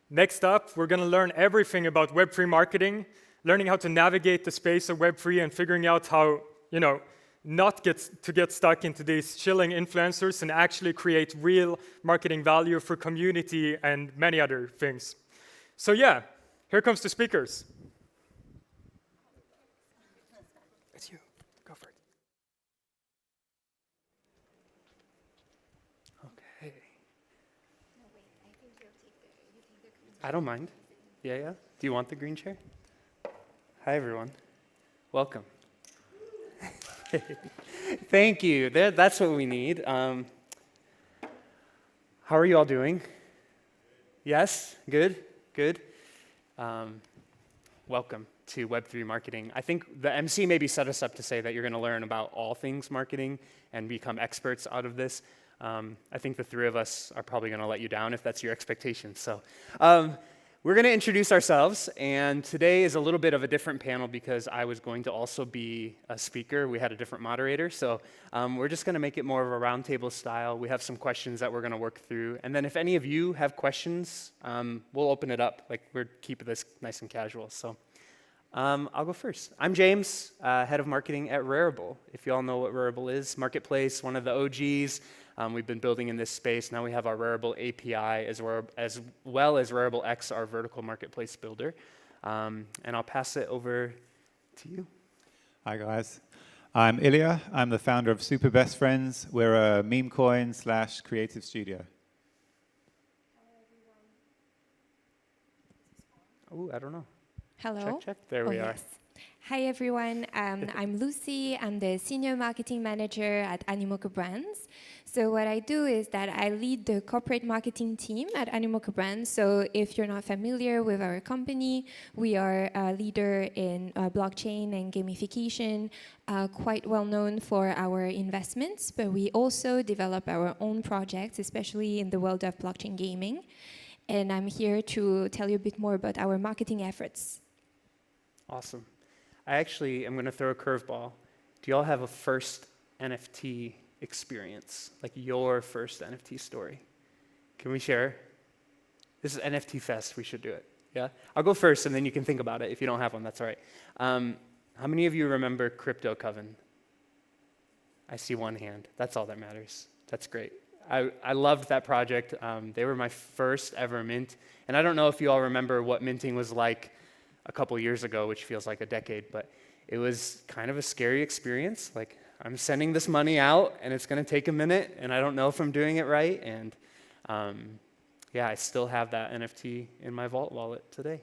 Next up, we're going to learn everything about Web3 marketing, learning how to navigate the space of Web3 and figuring out how, not get stuck into these chilling influencers and actually create real marketing value for community and many other things. So yeah, here comes the speakers. It's you. Go for it. Okay. No, wait. I think you take the green chair. I don't mind. Yeah. Do you want the green chair? Hi, everyone. Welcome. Thank you. That's what we need. How are you all doing? Yes? Good? Welcome to Web3 Marketing. I think the MC maybe set us up to say that you're going to learn about all things marketing and become experts out of this. I think the three of us are probably going to let you down if that's your expectation. So we're going to introduce ourselves, and today is a little bit of a different panel because I was going to also be a speaker. We had a different moderator, so we're just going to make it more of a roundtable style. We have some questions that we're going to work through, and then if any of you have questions, we'll open it up. We're keeping this nice and casual. So I'll go first. I'm James, head of marketing at Rarible. If you all know what Rarible is, marketplace, one of the OGs. We've been building in this space. Now we have our Rarible API as well as Rarible X, our vertical marketplace builder. And I'll pass it over to you. Hi, guys. I'm Ilya. I'm the founder of Super Best Friends. We're a meme coin / creative studio. Oh, I don't know. Hello. Check. There we are. Yes. Hi, everyone. I'm Lucie. I'm the senior marketing manager at AnimocaBrands. So what I do is that I lead the corporate marketing team at AnimocaBrands. So if you're not familiar with our company, we are a leader in blockchain and gamification, quite well known for our investments, but we also develop our own projects, especially in the world of blockchain gaming. And I'm here to tell you a bit more about our marketing efforts. Awesome. I actually am going to throw a curveball. Do you all have a first NFT experience, like your first NFT story? Can we share? This is NFT Fest. We should do it. Yeah? I'll go first, and then you can think about it. If you don't have one, that's all right. How many of you remember Crypto Coven? I see one hand. That's all that matters. That's great. I loved that project. They were my first ever mint. And I don't know if you all remember what minting was like a couple years ago, which feels like a decade, but it was kind of a scary experience. Like, I'm sending this money out, and it's going to take a minute, and I don't know if I'm doing it right. And yeah, I still have that NFT in my Vault wallet today.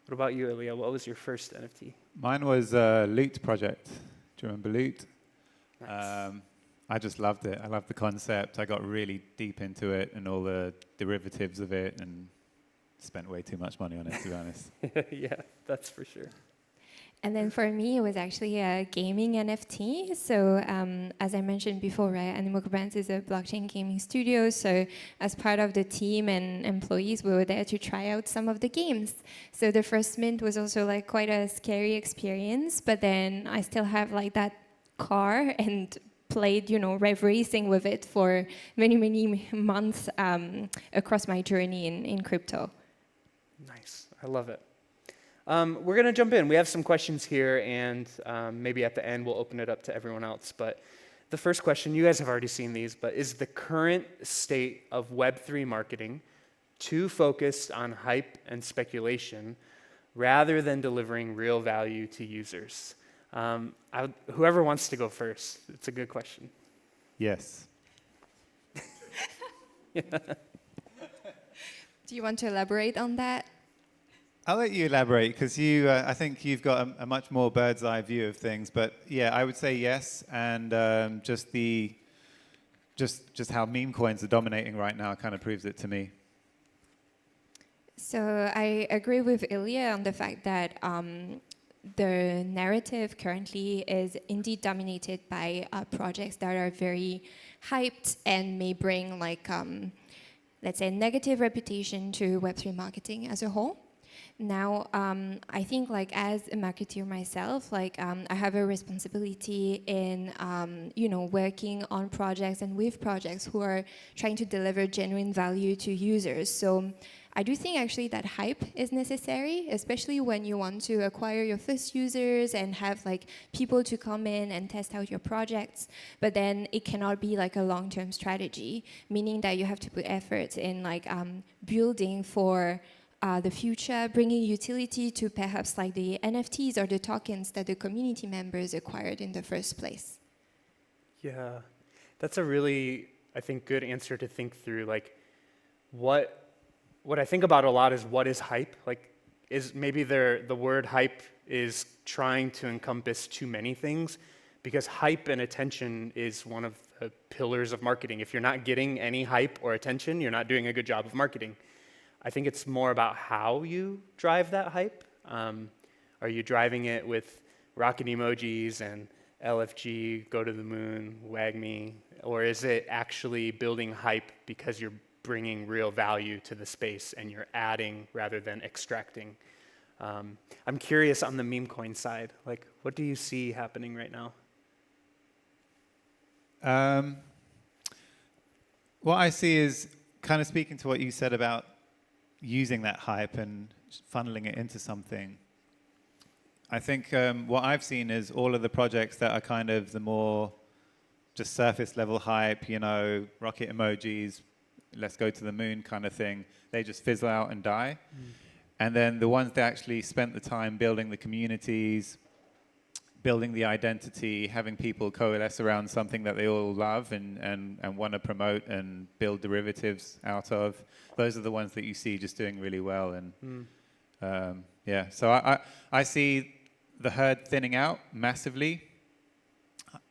What about you, Ilya? What was your first NFT? Mine was a Loot project. Do you remember Loot? Nice. I just loved it. I loved the concept. I got really deep into it and all the derivatives of it, and spent way too much money on it, to be honest. Yeah, that's for sure. And then for me, it was actually a gaming NFT. So as I mentioned before, right, AnimocaBrands is a blockchain gaming studio. So as part of the team and employees, we were there to try out some of the games. So the first mint was also like quite a scary experience. But then I still have like that car and played, rev racing with it for many, many months across my journey in crypto. Nice. I love it. We're going to jump in. We have some questions here, and maybe at the end we'll open it up to everyone else. But the first question, you guys have already seen these, but is the current state of Web3 marketing too focused on hype and speculation rather than delivering real value to users? Whoever wants to go first, it's a good question. Yes. Do you want to elaborate on that? I'll let you elaborate, because I think you've got a much more bird's eye view of things. But yeah, I would say yes, and just how meme coins are dominating right now kind of proves it to me. So I agree with Ilya on the fact that the narrative currently is indeed dominated by projects that are very hyped and may bring let's say, negative reputation to Web3 marketing as a whole. Now, I think as a marketer myself, I have a responsibility in, working on projects and with projects who are trying to deliver genuine value to users. So I do think actually that hype is necessary, especially when you want to acquire your first users and have like people to come in and test out your projects. But then it cannot be like a long-term strategy, meaning that you have to put effort in like building for the future, bringing utility to perhaps like the NFTs or the tokens that the community members acquired in the first place. Yeah, that's a really, I think, good answer to think through. Like, what I think about a lot is what is hype? Like, is maybe the word hype is trying to encompass too many things, because hype and attention is one of the pillars of marketing. If you're not getting any hype or attention, you're not doing a good job of marketing. I think it's more about how you drive that hype. Are you driving it with rocket emojis and LFG, go to the moon, wag me, or is it actually building hype because you're bringing real value to the space and you're adding rather than extracting? I'm curious on the meme coin side, like what do you see happening right now? What I see is kind of speaking to what you said about using that hype and funneling it into something. I think what I've seen is all of the projects that are kind of the more just surface level hype, you know, rocket emojis, let's go to the moon kind of thing, they just fizzle out and die. And then the ones that actually spent the time building the communities, building the identity, having people coalesce around something that they all love and want to promote and build derivatives out of, those are the ones that you see just doing really well. And yeah, so I see the herd thinning out massively,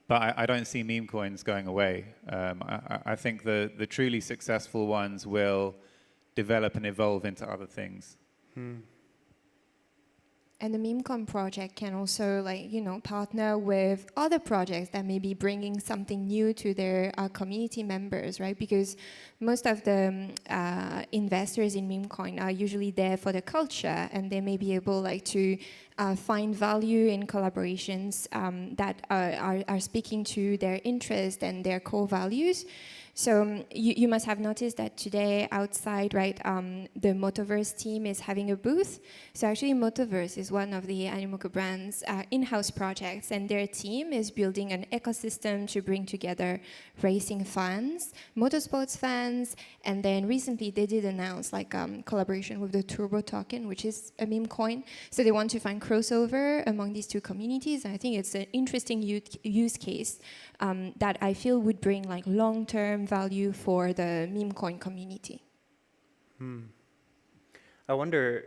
but I don't see meme coins going away. I think the truly successful ones will develop and evolve into other things. And the MemeCon project can also, like, you know, partner with other projects that may be bringing something new to their community members, right? Because most of the investors in MemeCoin are usually there for the culture, and they may be able, like, to find value in collaborations that are speaking to their interest and their core values. So you must have noticed that today outside, right, the Motoverse team is having a booth. So actually Motoverse is one of the AnimocaBrands in-house projects, and their team is building an ecosystem to bring together racing fans, motorsports fans, and then recently they did announce like collaboration with the Turbo token, which is a meme coin. So they want to find crossover among these two communities, and I think it's an interesting use case that I feel would bring like long-term value for the meme coin community. I wonder,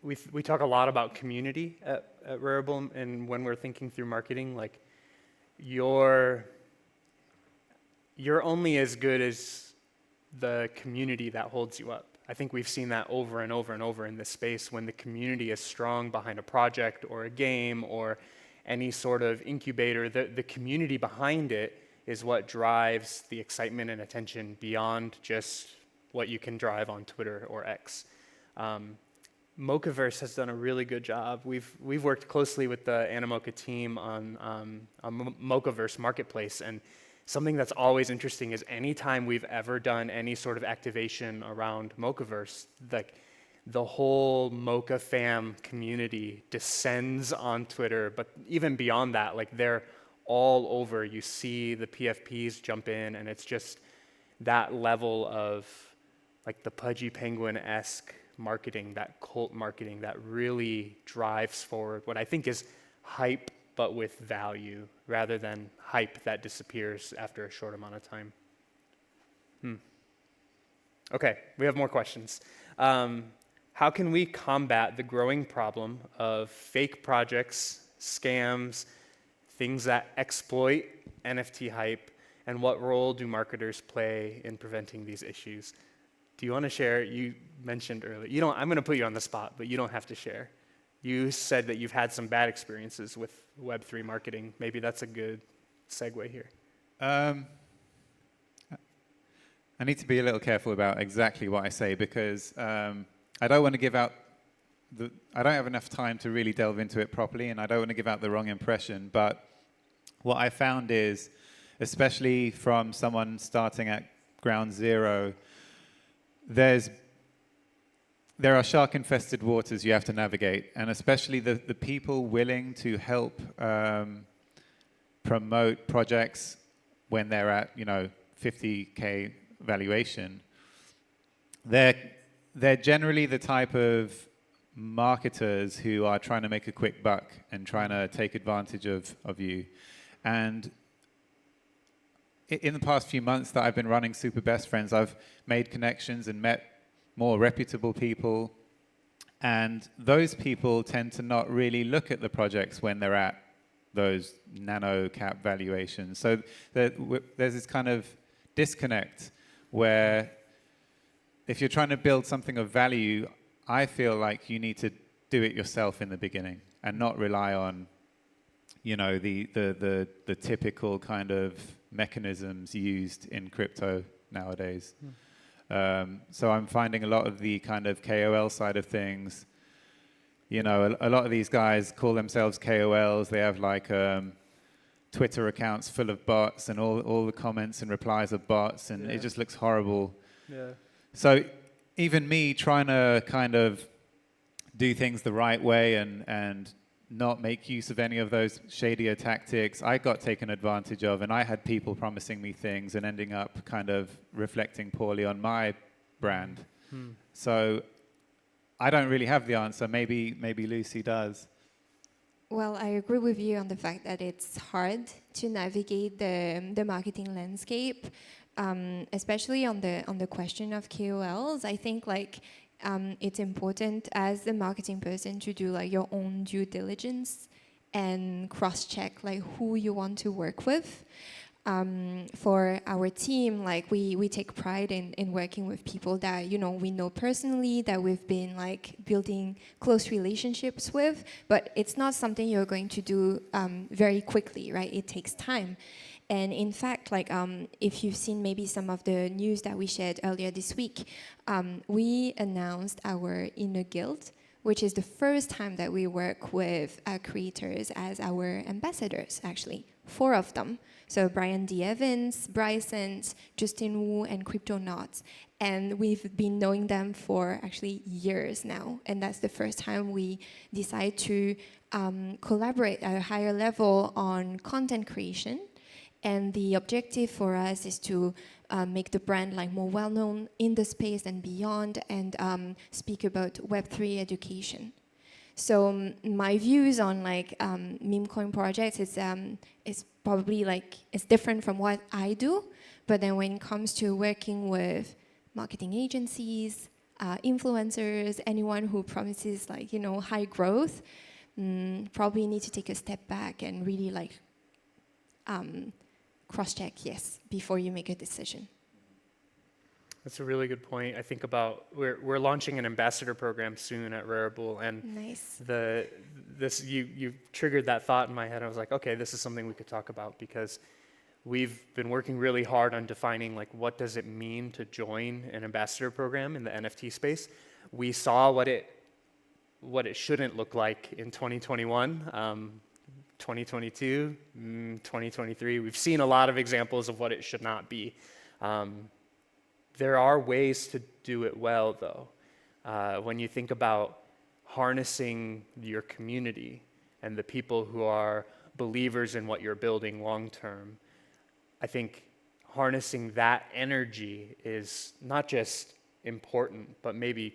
we talk a lot about community at Rarible, and when we're thinking through marketing, like you're only as good as the community that holds you up. I think we've seen that over and over and over in this space. When the community is strong behind a project or a game or any sort of incubator, the community behind it is what drives the excitement and attention beyond just what you can drive on Twitter or X. Mocaverse has done a really good job. We've worked closely with the Animoca team on Mocaverse Marketplace, and something that's always interesting is anytime we've ever done any sort of activation around Mocaverse, like the whole Mocha fam community descends on Twitter, but even beyond that, like they're all over. You see the PFPs jump in, and it's just that level of like the Pudgy Penguin-esque marketing, that cult marketing that really drives forward what I think is hype, but with value, rather than hype that disappears after a short amount of time. Okay, we have more questions. How can we combat the growing problem of fake projects, scams, things that exploit NFT hype, and what role do marketers play in preventing these issues? Do you want to share? You mentioned earlier, I'm going to put you on the spot, but you don't have to share. You said that you've had some bad experiences with Web3 marketing. Maybe that's a good segue here. I need to be a little careful about exactly what I say, because I don't want to give out I don't have enough time to really delve into it properly, and I don't want to give out the wrong impression. But what I found is, especially from someone starting at ground zero, there's there are shark-infested waters you have to navigate, and especially the people willing to help promote projects when they're at, 50K valuation. They're generally the type of marketers who are trying to make a quick buck and trying to take advantage of you. And in the past few months that I've been running Super Best Friends, I've made connections and met more reputable people. And those people tend to not really look at the projects when they're at those nano cap valuations. So there's this kind of disconnect where if you're trying to build something of value, I feel like you need to do it yourself in the beginning and not rely on, the typical kind of mechanisms used in crypto nowadays. So I'm finding a lot of the kind of KOL side of things. A lot of these guys call themselves KOLs. They have like Twitter accounts full of bots, and all the comments and replies are bots, and it just looks horrible. Yeah. So even me trying to kind of do things the right way and not make use of any of those shadier tactics, I got taken advantage of, and I had people promising me things and ending up kind of reflecting poorly on my brand. So I don't really have the answer. Maybe Lucie does. Well, I agree with you on the fact that it's hard to navigate the marketing landscape, especially on the question of KOLs. I think it's important as a marketing person to do your own due diligence and cross-check who you want to work with. For our team, we take pride in working with people that we know personally, that we've been building close relationships with. But it's not something you're going to do very quickly, right? It takes time. And in fact, if you've seen maybe some of the news that we shared earlier this week, we announced our Inner Guild, which is the first time that we work with creators as our ambassadors, actually, 4 of them. So Brian D. Evans, Bryson, Justin Wu, and Cryptonauts. And we've been knowing them for actually years now. And that's the first time we decide to collaborate at a higher level on content creation. And the objective for us is to make the brand more well-known in the space and beyond, and speak about Web3 education. So my views on meme coin projects is probably it's different from what I do, but then when it comes to working with marketing agencies, influencers, anyone who promises high growth, probably need to take a step back and really cross-check, before you make a decision. That's a really good point. I think about we're launching an ambassador program soon at Rarible, and nice. You triggered that thought in my head. I was like, okay, this is something we could talk about, because we've been working really hard on defining what does it mean to join an ambassador program in the NFT space. We saw what it shouldn't look like in 2021. 2022, 2023, we've seen a lot of examples of what it should not be. There are ways to do it well, though. When you think about harnessing your community and the people who are believers in what you're building long term, I think harnessing that energy is not just important, but maybe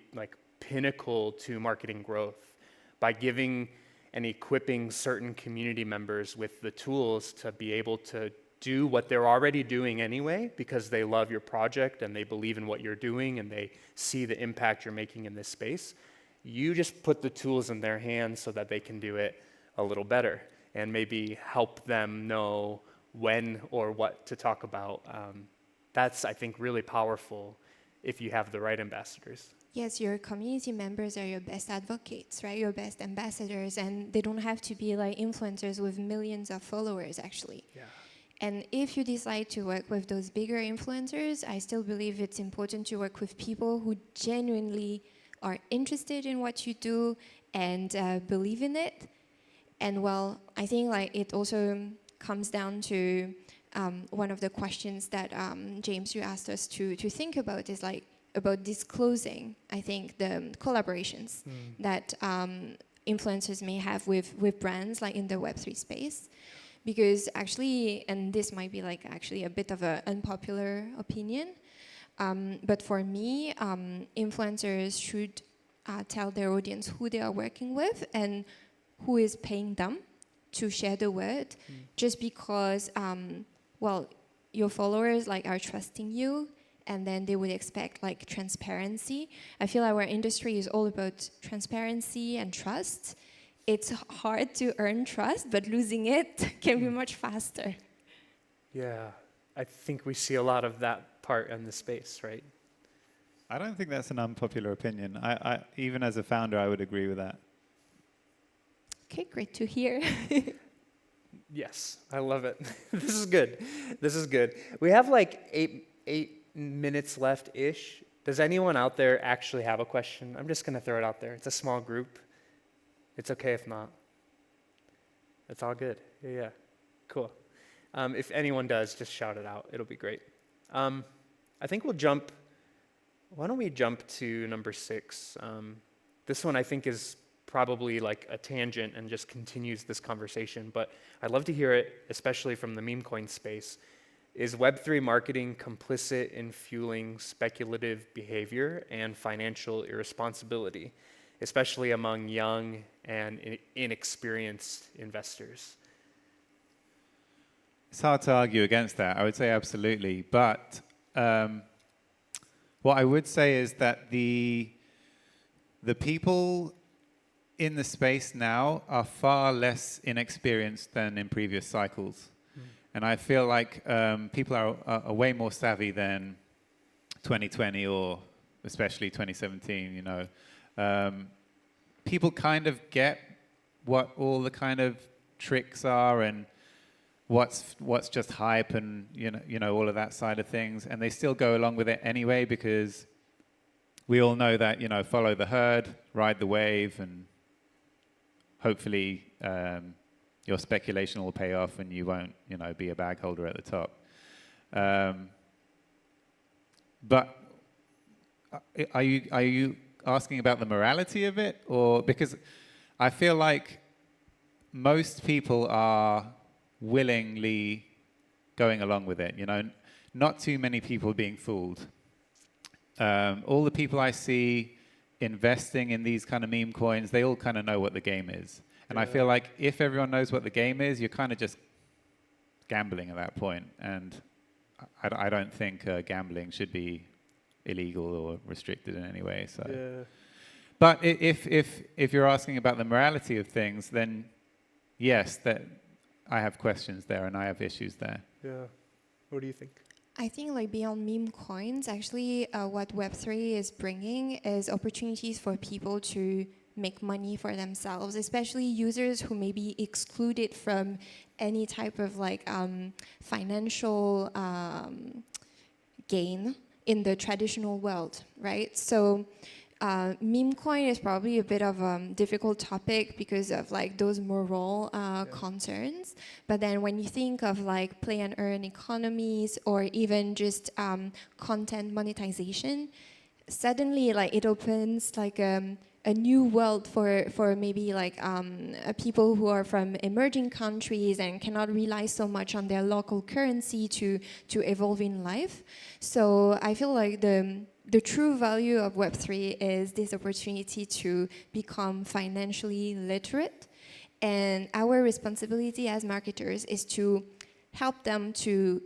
pinnacle to marketing growth, by giving and equipping certain community members with the tools to be able to do what they're already doing anyway, because they love your project and they believe in what you're doing and they see the impact you're making in this space. You just put the tools in their hands so that they can do it a little better, and maybe help them know when or what to talk about. That's, I think, really powerful if you have the right ambassadors. Yes, your community members are your best advocates, right? Your best ambassadors, and they don't have to be influencers with millions of followers, actually. Yeah. And if you decide to work with those bigger influencers, I still believe it's important to work with people who genuinely are interested in what you do and believe in it. And well, I think it also comes down to one of the questions that James, you asked us to think about is about disclosing, I think, the collaborations that influencers may have with brands like in the Web3 space. Because actually, and this might be like actually a bit of an unpopular opinion, but for me, influencers should tell their audience who they are working with and who is paying them to share the word, just because, well, your followers like are trusting you, and then they would expect like transparency. I feel our industry is all about transparency and trust. It's hard to earn trust, but losing it can be much faster. Yeah, I think we see a lot of that part in the space, right? I don't think that's an unpopular opinion. I even as a founder, I would agree with that. Okay, great to hear. Yes, I love it. This is good. This is good. We have like eight minutes left-ish. Does anyone out there actually have a question? I'm just going to throw it out there. It's a small group. It's okay if not. It's all good. Yeah. Cool. If anyone does, just shout it out. It'll be great. I think we'll jump. Why don't we jump to number 6? This one I think is probably like a tangent and just continues this conversation, but I'd love to hear it, especially from the meme coin space. Is Web3 marketing complicit in fueling speculative behavior and financial irresponsibility, especially among young and inexperienced investors? It's hard to argue against that. I would say absolutely. But what I would say is that the people in the space now are far less inexperienced than in previous cycles. And I feel like people are way more savvy than 2020 or especially 2017, you know. People kind of get what all the kind of tricks are and what's just hype and you know all of that side of things, and they still go along with it anyway because we all know that, you know, follow the herd, ride the wave, and hopefully your speculation will pay off and you won't, you know, be a bag holder at the top. But are you asking about the morality of it, or because I feel like most people are willingly going along with it, you know, not too many people being fooled. All the people I see investing in these kind of meme coins, they all kind of know what the game is. And I feel like if everyone knows what the game is, you're kind of just gambling at that point. And I don't think gambling should be illegal or restricted in any way. So, but if you're asking about the morality of things, then yes, that I have questions there and I have issues there. Yeah. What do you think? I think like beyond meme coins, actually what Web3 is bringing is opportunities for people to make money for themselves, especially users who may be excluded from any type of like financial gain in the traditional world, right? So meme coin is probably a bit of a difficult topic because of like those moral concerns. But then when you think of like play and earn economies or even just content monetization, suddenly like it opens like a new world for maybe like people who are from emerging countries and cannot rely so much on their local currency to evolve in life. So I feel like the true value of Web3 is this opportunity to become financially literate. And our responsibility as marketers is to help them to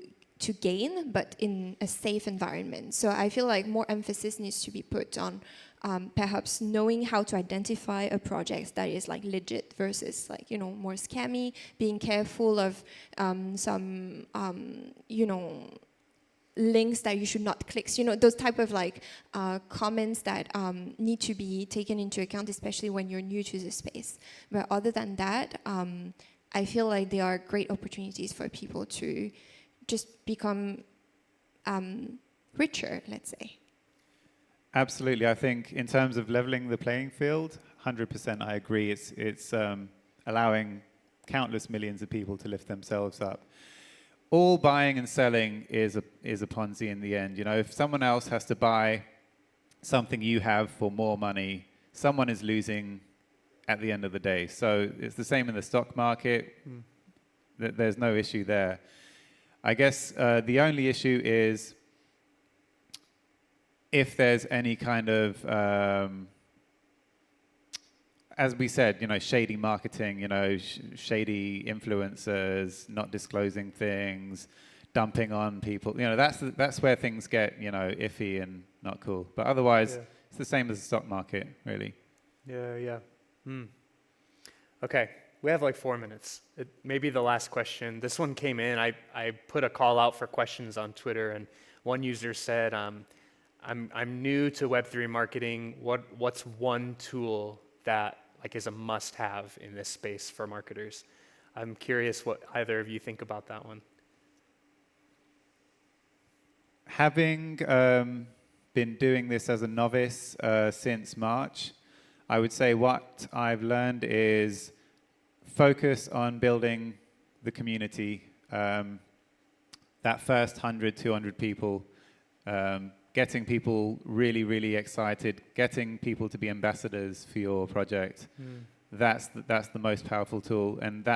gain, but in a safe environment. So I feel like more emphasis needs to be put on perhaps knowing how to identify a project that is like legit versus like, you know, more scammy, being careful of some, you know, links that you should not click. You know, those type of like comments that need to be taken into account, especially when you're new to the space. But other than that, I feel like there are great opportunities for people to just become richer, let's say. Absolutely. I think in terms of leveling the playing field, 100% I agree. It's allowing countless millions of people to lift themselves up. All buying and selling is a Ponzi in the end. You know, if someone else has to buy something you have for more money, someone is losing at the end of the day. So it's the same in the stock market. There's no issue there. I guess the only issue is if there's any kind of, as we said, shady marketing, shady influencers, not disclosing things, dumping on people. That's where things get, iffy and not cool. But otherwise, it's the same as the stock market, really. Yeah. Okay, we have like 4 minutes. Maybe the last question. This one came in. I put a call out for questions on Twitter, and one user said, I'm new to Web3 marketing. What's one tool that is a must-have in this space for marketers? I'm curious what either of you think about that one. Having been doing this as a novice since March, I would say what I've learned is focus on building the community, that first 100, 200 people, getting people really, really excited, getting people to be ambassadors for your project. That's the most powerful tool. And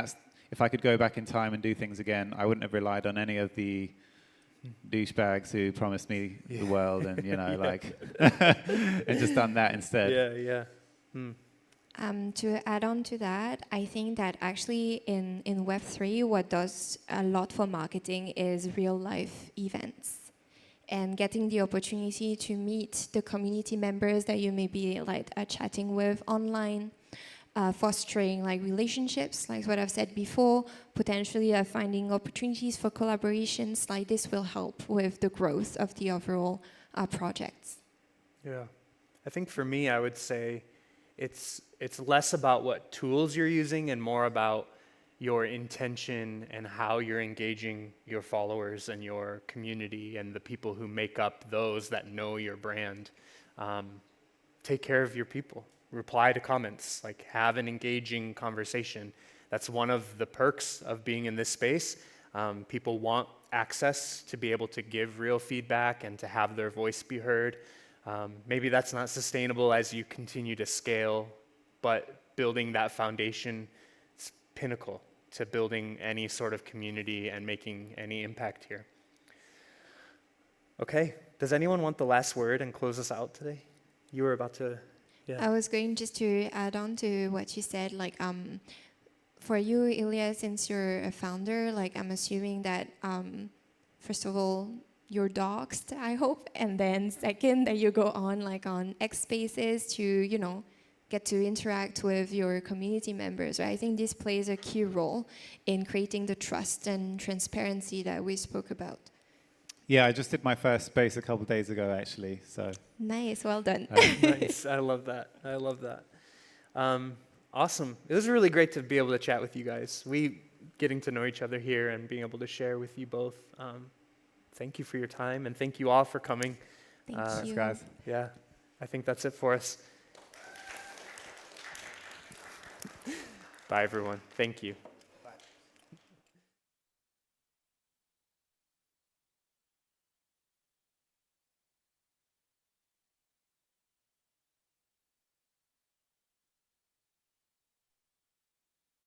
if I could go back in time and do things again, I wouldn't have relied on any of the douchebags who promised me the world and, and just done that instead. Yeah. To add on to that, I think that actually in Web3, what does a lot for marketing is real life events. And getting the opportunity to meet the community members that you may be chatting with online, fostering relationships, like what I've said before, potentially finding opportunities for collaborations, this will help with the growth of the overall projects. Yeah, I think for me, I would say it's less about what tools you're using and more about your intention and how you're engaging your followers and your community and the people who make up those that know your brand. Take care of your people. Reply to comments. Have an engaging conversation. That's one of the perks of being in this space. People want access to be able to give real feedback and to have their voice be heard. Maybe that's not sustainable as you continue to scale, but building that foundation is pinnacle to building any sort of community and making any impact here. Okay, does anyone want the last word and close us out today? You were about to, yeah. I was going just to add on to what you said, for you, Ilya, since you're a founder, I'm assuming that, first of all, you're doxed, I hope, and then second, that you go on on X Spaces to, get to interact with your community members, right? I think this plays a key role in creating the trust and transparency that we spoke about. Yeah, I just did my first space a couple of days ago, actually. So nice, well done. Nice, I love that. Awesome. It was really great to be able to chat with you guys. Getting to know each other here and being able to share with you both. Thank you for your time, and thank you all for coming. Thank you. Thanks, guys. Yeah, I think that's it for us. Bye, everyone. Thank you.